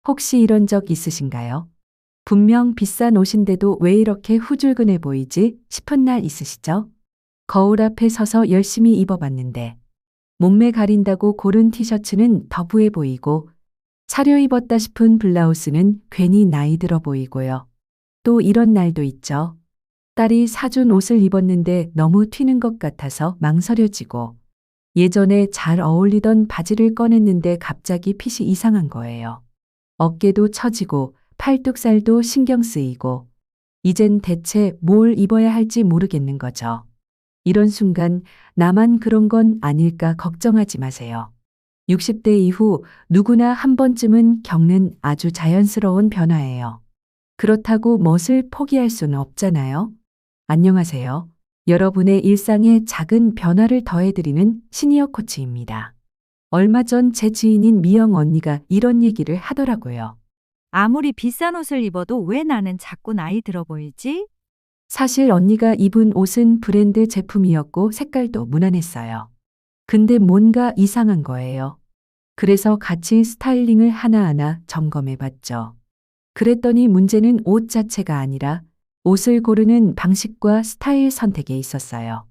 혹시 이런 적 있으신가요? 분명 비싼 옷인데도 왜 이렇게 후줄근해 보이지 싶은 날 있으시죠? 거울 앞에 서서 열심히 입어봤는데 몸매 가린다고 고른 티셔츠는 더 부해 보이고 차려입었다 싶은 블라우스는 괜히 나이 들어 보이고요. 또 이런 날도 있죠. 딸이 사준 옷을 입었는데 너무 튀는 것 같아서 망설여지고 예전에 잘 어울리던 바지를 꺼냈는데 갑자기 핏이 이상한 거예요. 어깨도 처지고 팔뚝살도 신경 쓰이고 이젠 대체 뭘 입어야 할지 모르겠는 거죠. 이런 순간 나만 그런 건 아닐까 걱정하지 마세요. 60대 이후 누구나 한 번쯤은 겪는 아주 자연스러운 변화예요. 그렇다고 멋을 포기할 수는 없잖아요. 안녕하세요. 여러분의 일상에 작은 변화를 더해드리는 시니어 코치입니다. 얼마 전 제 지인인 미영 언니가 이런 얘기를 하더라고요. 아무리 비싼 옷을 입어도 왜 나는 자꾸 나이 들어 보이지? 사실 언니가 입은 옷은 브랜드 제품이었고 색깔도 무난했어요. 근데 뭔가 이상한 거예요. 그래서 같이 스타일링을 하나하나 점검해 봤죠. 그랬더니 문제는 옷 자체가 아니라 옷을 고르는 방식과 스타일 선택에 있었어요.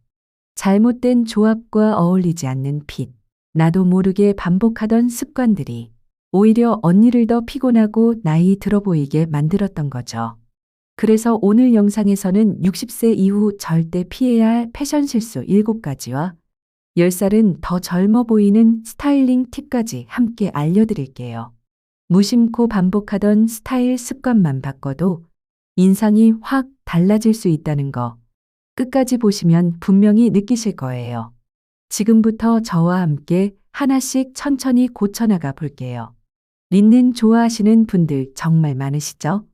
잘못된 조합과 어울리지 않는 핏, 나도 모르게 반복하던 습관들이 오히려 언니를 더 피곤하고 나이 들어 보이게 만들었던 거죠. 그래서 오늘 영상에서는 60세 이후 절대 피해야 할 패션 실수 7가지와 10살은 더 젊어 보이는 스타일링 팁까지 함께 알려드릴게요. 무심코 반복하던 스타일 습관만 바꿔도 인상이 확 달라질 수 있다는 거 끝까지 보시면 분명히 느끼실 거예요. 지금부터 저와 함께 하나씩 천천히 고쳐나가 볼게요. 린넨 좋아하시는 분들 정말 많으시죠?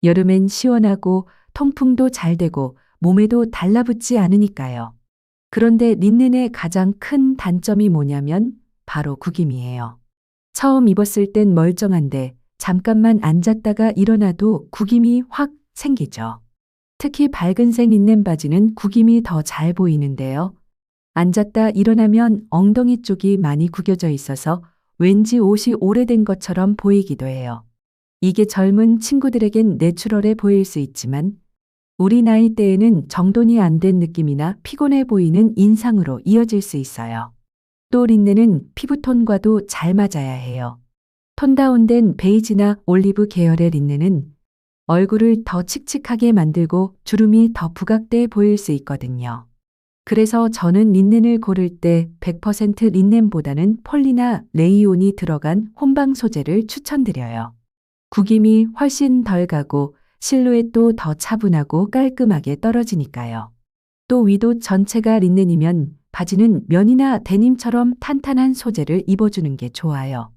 여름엔 시원하고 통풍도 잘 되고 몸에도 달라붙지 않으니까요. 그런데 린넨의 가장 큰 단점이 뭐냐면 바로 구김이에요. 처음 입었을 땐 멀쩡한데 잠깐만 앉았다가 일어나도 구김이 확 생기죠. 특히 밝은색 린넨 바지는 구김이 더 잘 보이는데요. 앉았다 일어나면 엉덩이 쪽이 많이 구겨져 있어서 왠지 옷이 오래된 것처럼 보이기도 해요. 이게 젊은 친구들에겐 내추럴해 보일 수 있지만 우리 나이 대에는 정돈이 안 된 느낌이나 피곤해 보이는 인상으로 이어질 수 있어요. 또 린넨은 피부톤과도 잘 맞아야 해요. 톤 다운된 베이지나 올리브 계열의 린넨은 얼굴을 더 칙칙하게 만들고 주름이 더 부각돼 보일 수 있거든요. 그래서 저는 린넨을 고를 때 100% 린넨보다는 폴리나 레이온이 들어간 혼방 소재를 추천드려요. 구김이 훨씬 덜 가고 실루엣도 더 차분하고 깔끔하게 떨어지니까요. 또 위도 전체가 린넨이면 바지는 면이나 데님처럼 탄탄한 소재를 입어주는 게 좋아요.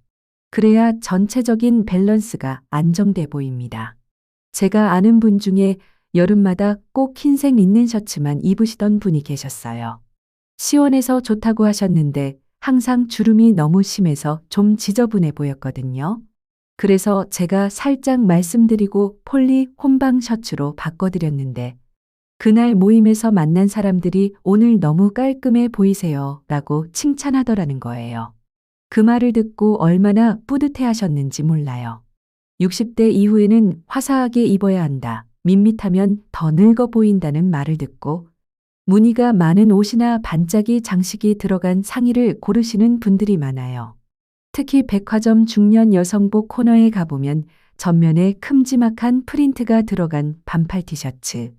그래야 전체적인 밸런스가 안정돼 보입니다. 제가 아는 분 중에 여름마다 꼭 흰색 린넨 셔츠만 입으시던 분이 계셨어요. 시원해서 좋다고 하셨는데 항상 주름이 너무 심해서 좀 지저분해 보였거든요. 그래서 제가 살짝 말씀드리고 폴리 혼방 셔츠로 바꿔드렸는데 그날 모임에서 만난 사람들이 오늘 너무 깔끔해 보이세요 라고 칭찬하더라는 거예요. 그 말을 듣고 얼마나 뿌듯해 하셨는지 몰라요. 60대 이후에는 화사하게 입어야 한다. 밋밋하면 더 늙어 보인다는 말을 듣고 무늬가 많은 옷이나 반짝이 장식이 들어간 상의를 고르시는 분들이 많아요. 특히 백화점 중년 여성복 코너에 가보면 전면에 큼지막한 프린트가 들어간 반팔 티셔츠,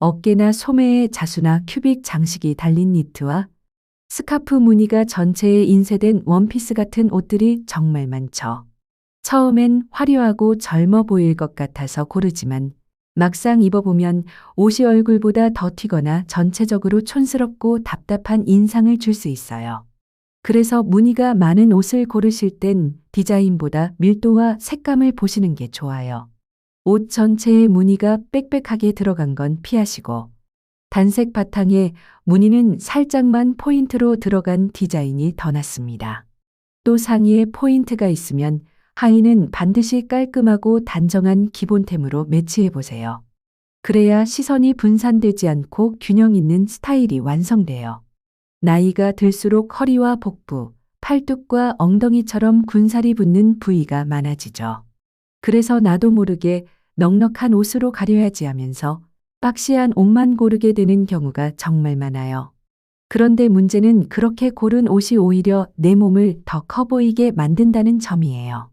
어깨나 소매에 자수나 큐빅 장식이 달린 니트와 스카프 무늬가 전체에 인쇄된 원피스 같은 옷들이 정말 많죠. 처음엔 화려하고 젊어 보일 것 같아서 고르지만 막상 입어보면 옷이 얼굴보다 더 튀거나 전체적으로 촌스럽고 답답한 인상을 줄 수 있어요. 그래서 무늬가 많은 옷을 고르실 땐 디자인보다 밀도와 색감을 보시는 게 좋아요. 옷 전체에 무늬가 빽빽하게 들어간 건 피하시고 단색 바탕에 무늬는 살짝만 포인트로 들어간 디자인이 더 낫습니다. 또 상의에 포인트가 있으면 하의는 반드시 깔끔하고 단정한 기본템으로 매치해 보세요. 그래야 시선이 분산되지 않고 균형 있는 스타일이 완성돼요. 나이가 들수록 허리와 복부, 팔뚝과 엉덩이처럼 군살이 붙는 부위가 많아지죠. 그래서 나도 모르게 넉넉한 옷으로 가려야지 하면서 박시한 옷만 고르게 되는 경우가 정말 많아요. 그런데 문제는 그렇게 고른 옷이 오히려 내 몸을 더 커 보이게 만든다는 점이에요.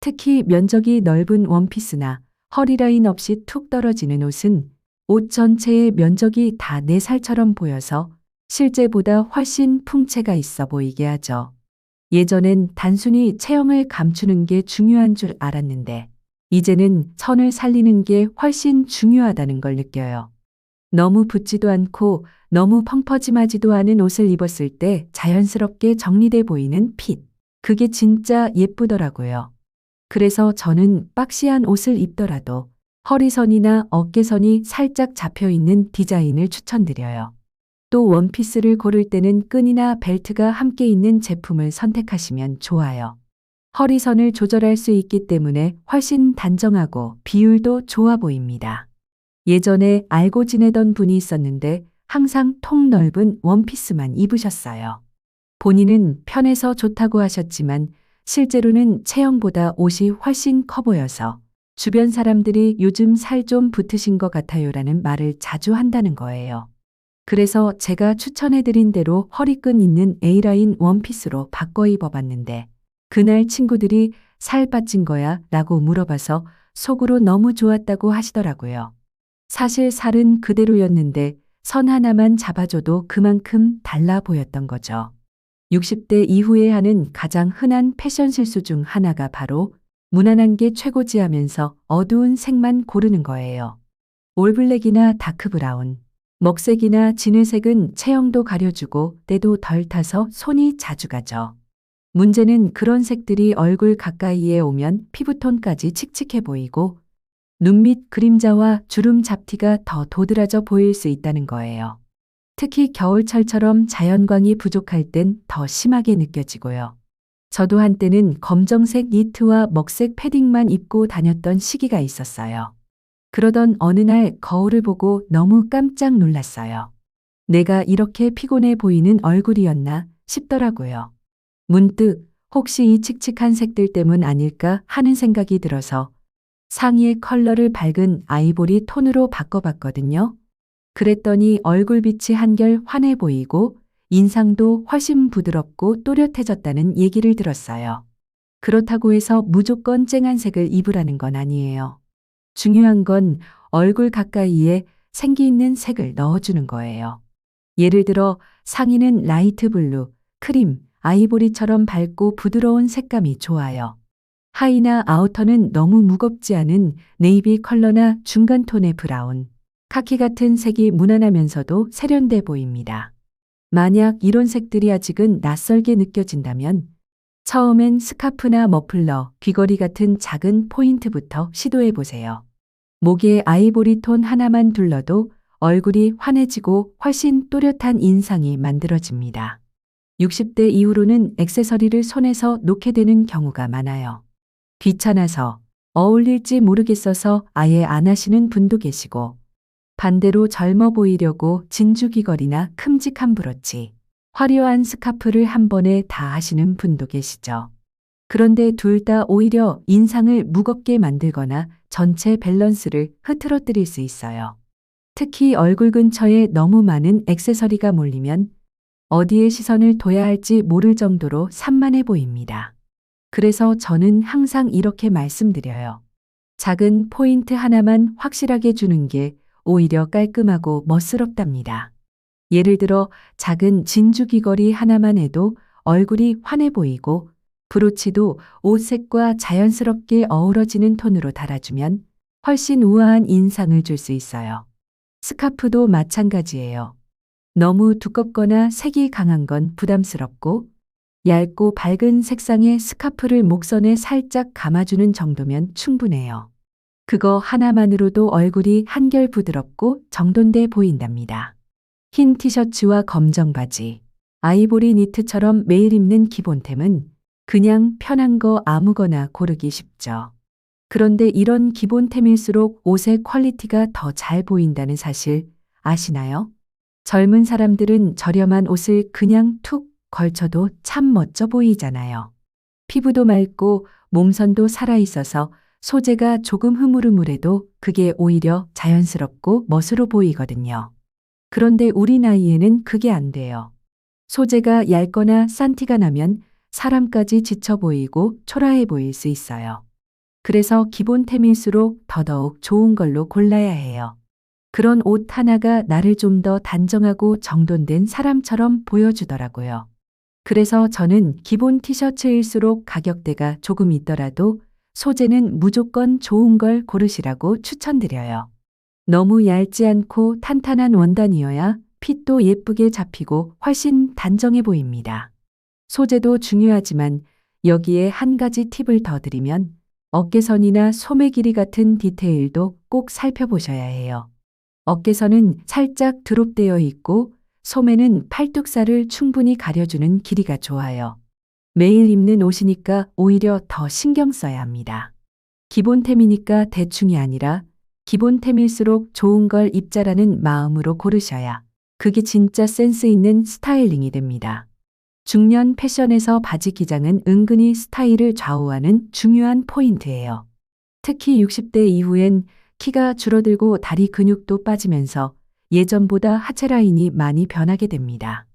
특히 면적이 넓은 원피스나 허리라인 없이 툭 떨어지는 옷은 옷 전체의 면적이 다 내 살처럼 보여서 실제보다 훨씬 풍채가 있어 보이게 하죠. 예전엔 단순히 체형을 감추는 게 중요한 줄 알았는데, 이제는 선을 살리는 게 훨씬 중요하다는 걸 느껴요. 너무 붙지도 않고 너무 펑퍼짐하지도 않은 옷을 입었을 때 자연스럽게 정리돼 보이는 핏. 그게 진짜 예쁘더라고요. 그래서 저는 박시한 옷을 입더라도 허리선이나 어깨선이 살짝 잡혀 있는 디자인을 추천드려요. 또 원피스를 고를 때는 끈이나 벨트가 함께 있는 제품을 선택하시면 좋아요. 허리선을 조절할 수 있기 때문에 훨씬 단정하고 비율도 좋아 보입니다. 예전에 알고 지내던 분이 있었는데 항상 통 넓은 원피스만 입으셨어요. 본인은 편해서 좋다고 하셨지만 실제로는 체형보다 옷이 훨씬 커 보여서 주변 사람들이 요즘 살 좀 붙으신 것 같아요라는 말을 자주 한다는 거예요. 그래서 제가 추천해드린 대로 허리끈 있는 A라인 원피스로 바꿔 입어봤는데 그날 친구들이 살 빠진 거야? 라고 물어봐서 속으로 너무 좋았다고 하시더라고요. 사실 살은 그대로였는데 선 하나만 잡아줘도 그만큼 달라 보였던 거죠. 60대 이후에 하는 가장 흔한 패션 실수 중 하나가 바로 무난한 게 최고지 하면서 어두운 색만 고르는 거예요. 올블랙이나 다크브라운, 먹색이나 진회색은 체형도 가려주고 때도 덜 타서 손이 자주 가죠. 문제는 그런 색들이 얼굴 가까이에 오면 피부톤까지 칙칙해 보이고 눈 밑 그림자와 주름 잡티가 더 도드라져 보일 수 있다는 거예요. 특히 겨울철처럼 자연광이 부족할 땐 더 심하게 느껴지고요. 저도 한때는 검정색 니트와 먹색 패딩만 입고 다녔던 시기가 있었어요. 그러던 어느 날 거울을 보고 너무 깜짝 놀랐어요. 내가 이렇게 피곤해 보이는 얼굴이었나 싶더라고요. 문득 혹시 이 칙칙한 색들 때문 아닐까 하는 생각이 들어서 상의의 컬러를 밝은 아이보리 톤으로 바꿔봤거든요. 그랬더니 얼굴빛이 한결 환해 보이고 인상도 훨씬 부드럽고 또렷해졌다는 얘기를 들었어요. 그렇다고 해서 무조건 쨍한 색을 입으라는 건 아니에요. 중요한 건 얼굴 가까이에 생기 있는 색을 넣어주는 거예요. 예를 들어 상의는 라이트 블루, 크림, 아이보리처럼 밝고 부드러운 색감이 좋아요. 하의나 아우터는 너무 무겁지 않은 네이비 컬러나 중간 톤의 브라운, 카키 같은 색이 무난하면서도 세련돼 보입니다. 만약 이런 색들이 아직은 낯설게 느껴진다면 처음엔 스카프나 머플러, 귀걸이 같은 작은 포인트부터 시도해 보세요. 목에 아이보리 톤 하나만 둘러도 얼굴이 환해지고 훨씬 또렷한 인상이 만들어집니다. 60대 이후로는 액세서리를 손에서 놓게 되는 경우가 많아요. 귀찮아서, 어울릴지 모르겠어서 아예 안 하시는 분도 계시고, 반대로 젊어 보이려고 진주 귀걸이나 큼직한 브로치, 화려한 스카프를 한 번에 다 하시는 분도 계시죠. 그런데 둘 다 오히려 인상을 무겁게 만들거나 전체 밸런스를 흐트러뜨릴 수 있어요. 특히 얼굴 근처에 너무 많은 액세서리가 몰리면 어디에 시선을 둬야 할지 모를 정도로 산만해 보입니다. 그래서 저는 항상 이렇게 말씀드려요. 작은 포인트 하나만 확실하게 주는 게 오히려 깔끔하고 멋스럽답니다. 예를 들어 작은 진주 귀걸이 하나만 해도 얼굴이 환해 보이고 브로치도 옷색과 자연스럽게 어우러지는 톤으로 달아주면 훨씬 우아한 인상을 줄 수 있어요. 스카프도 마찬가지예요. 너무 두껍거나 색이 강한 건 부담스럽고 얇고 밝은 색상의 스카프를 목선에 살짝 감아주는 정도면 충분해요. 그거 하나만으로도 얼굴이 한결 부드럽고 정돈돼 보인답니다. 흰 티셔츠와 검정 바지, 아이보리 니트처럼 매일 입는 기본템은 그냥 편한 거 아무거나 고르기 쉽죠. 그런데 이런 기본템일수록 옷의 퀄리티가 더 잘 보인다는 사실 아시나요? 젊은 사람들은 저렴한 옷을 그냥 툭 걸쳐도 참 멋져 보이잖아요. 피부도 맑고 몸선도 살아있어서 소재가 조금 흐물흐물해도 그게 오히려 자연스럽고 멋으로 보이거든요. 그런데 우리 나이에는 그게 안 돼요. 소재가 얇거나 싼 티가 나면 사람까지 지쳐 보이고 초라해 보일 수 있어요. 그래서 기본템일수록 더더욱 좋은 걸로 골라야 해요. 그런 옷 하나가 나를 좀 더 단정하고 정돈된 사람처럼 보여주더라고요. 그래서 저는 기본 티셔츠일수록 가격대가 조금 있더라도 소재는 무조건 좋은 걸 고르시라고 추천드려요. 너무 얇지 않고 탄탄한 원단이어야 핏도 예쁘게 잡히고 훨씬 단정해 보입니다. 소재도 중요하지만 여기에 한 가지 팁을 더 드리면 어깨선이나 소매 길이 같은 디테일도 꼭 살펴보셔야 해요. 어깨선은 살짝 드롭되어 있고 소매는 팔뚝살을 충분히 가려주는 길이가 좋아요. 매일 입는 옷이니까 오히려 더 신경 써야 합니다. 기본템이니까 대충이 아니라 기본템일수록 좋은 걸 입자라는 마음으로 고르셔야 그게 진짜 센스 있는 스타일링이 됩니다. 중년 패션에서 바지 기장은 은근히 스타일을 좌우하는 중요한 포인트예요. 특히 60대 이후엔 키가 줄어들고 다리 근육도 빠지면서 예전보다 하체 라인이 많이 변하게 됩니다.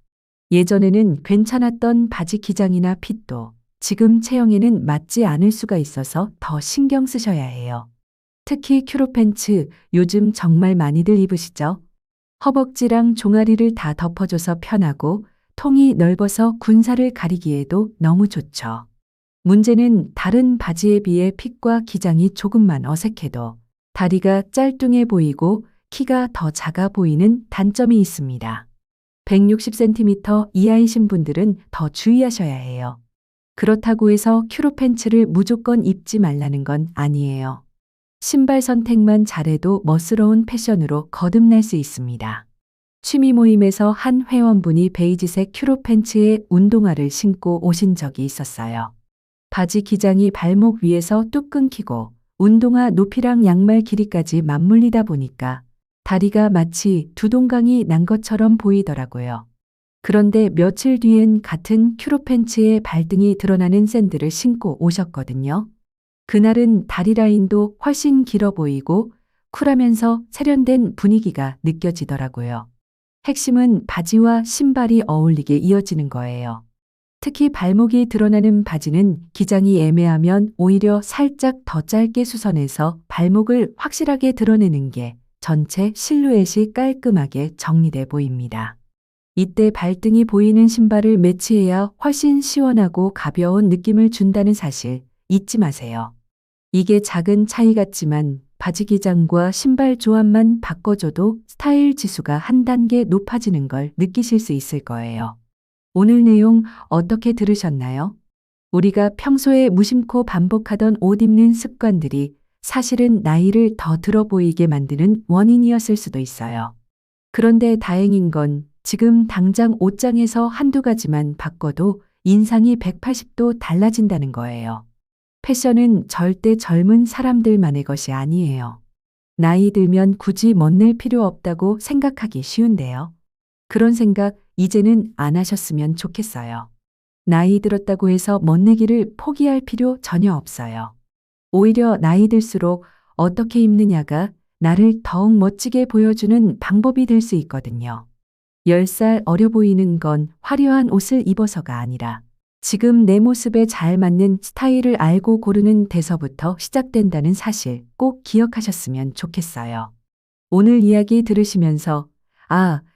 예전에는 괜찮았던 바지 기장이나 핏도 지금 체형에는 맞지 않을 수가 있어서 더 신경 쓰셔야 해요. 특히 큐로팬츠 요즘 정말 많이들 입으시죠? 허벅지랑 종아리를 다 덮어줘서 편하고 통이 넓어서 군살을 가리기에도 너무 좋죠. 문제는 다른 바지에 비해 핏과 기장이 조금만 어색해도 다리가 짤뚱해 보이고 키가 더 작아 보이는 단점이 있습니다. 160cm 이하이신 분들은 더 주의하셔야 해요. 그렇다고 해서 큐로팬츠를 무조건 입지 말라는 건 아니에요. 신발 선택만 잘해도 멋스러운 패션으로 거듭날 수 있습니다. 취미 모임에서 한 회원분이 베이지색 큐로팬츠에 운동화를 신고 오신 적이 있었어요. 바지 기장이 발목 위에서 뚝 끊기고 운동화 높이랑 양말 길이까지 맞물리다 보니까 다리가 마치 두동강이 난 것처럼 보이더라고요. 그런데 며칠 뒤엔 같은 큐로팬츠에 발등이 드러나는 샌들을 신고 오셨거든요. 그날은 다리 라인도 훨씬 길어 보이고 쿨하면서 세련된 분위기가 느껴지더라고요. 핵심은 바지와 신발이 어울리게 이어지는 거예요. 특히 발목이 드러나는 바지는 기장이 애매하면 오히려 살짝 더 짧게 수선해서 발목을 확실하게 드러내는 게 전체 실루엣이 깔끔하게 정리돼 보입니다. 이때 발등이 보이는 신발을 매치해야 훨씬 시원하고 가벼운 느낌을 준다는 사실 잊지 마세요. 이게 작은 차이 같지만 바지 기장과 신발 조합만 바꿔줘도 스타일 지수가 한 단계 높아지는 걸 느끼실 수 있을 거예요. 오늘 내용 어떻게 들으셨나요? 우리가 평소에 무심코 반복하던 옷 입는 습관들이 사실은 나이를 더 들어 보이게 만드는 원인이었을 수도 있어요. 그런데 다행인 건 지금 당장 옷장에서 한두 가지만 바꿔도 인상이 180도 달라진다는 거예요. 패션은 절대 젊은 사람들만의 것이 아니에요. 나이 들면 굳이 멋낼 필요 없다고 생각하기 쉬운데요. 그런 생각 이제는 안 하셨으면 좋겠어요. 나이 들었다고 해서 멋내기를 포기할 필요 전혀 없어요. 오히려 나이 들수록 어떻게 입느냐가 나를 더욱 멋지게 보여주는 방법이 될 수 있거든요. 10살 어려 보이는 건 화려한 옷을 입어서가 아니라 지금 내 모습에 잘 맞는 스타일을 알고 고르는 데서부터 시작된다는 사실 꼭 기억하셨으면 좋겠어요. 오늘 이야기 들으시면서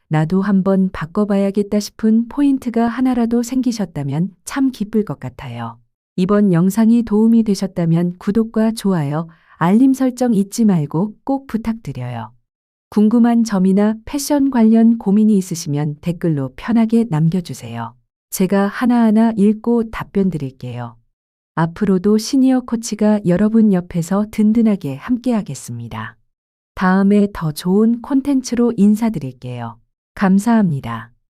나도 한번 바꿔봐야겠다 싶은 포인트가 하나라도 생기셨다면 참 기쁠 것 같아요. 이번 영상이 도움이 되셨다면 구독과 좋아요, 알림 설정 잊지 말고 꼭 부탁드려요. 궁금한 점이나 패션 관련 고민이 있으시면 댓글로 편하게 남겨주세요. 제가 하나하나 읽고 답변 드릴게요. 앞으로도 시니어 코치가 여러분 옆에서 든든하게 함께하겠습니다. 다음에 더 좋은 콘텐츠로 인사드릴게요. 감사합니다.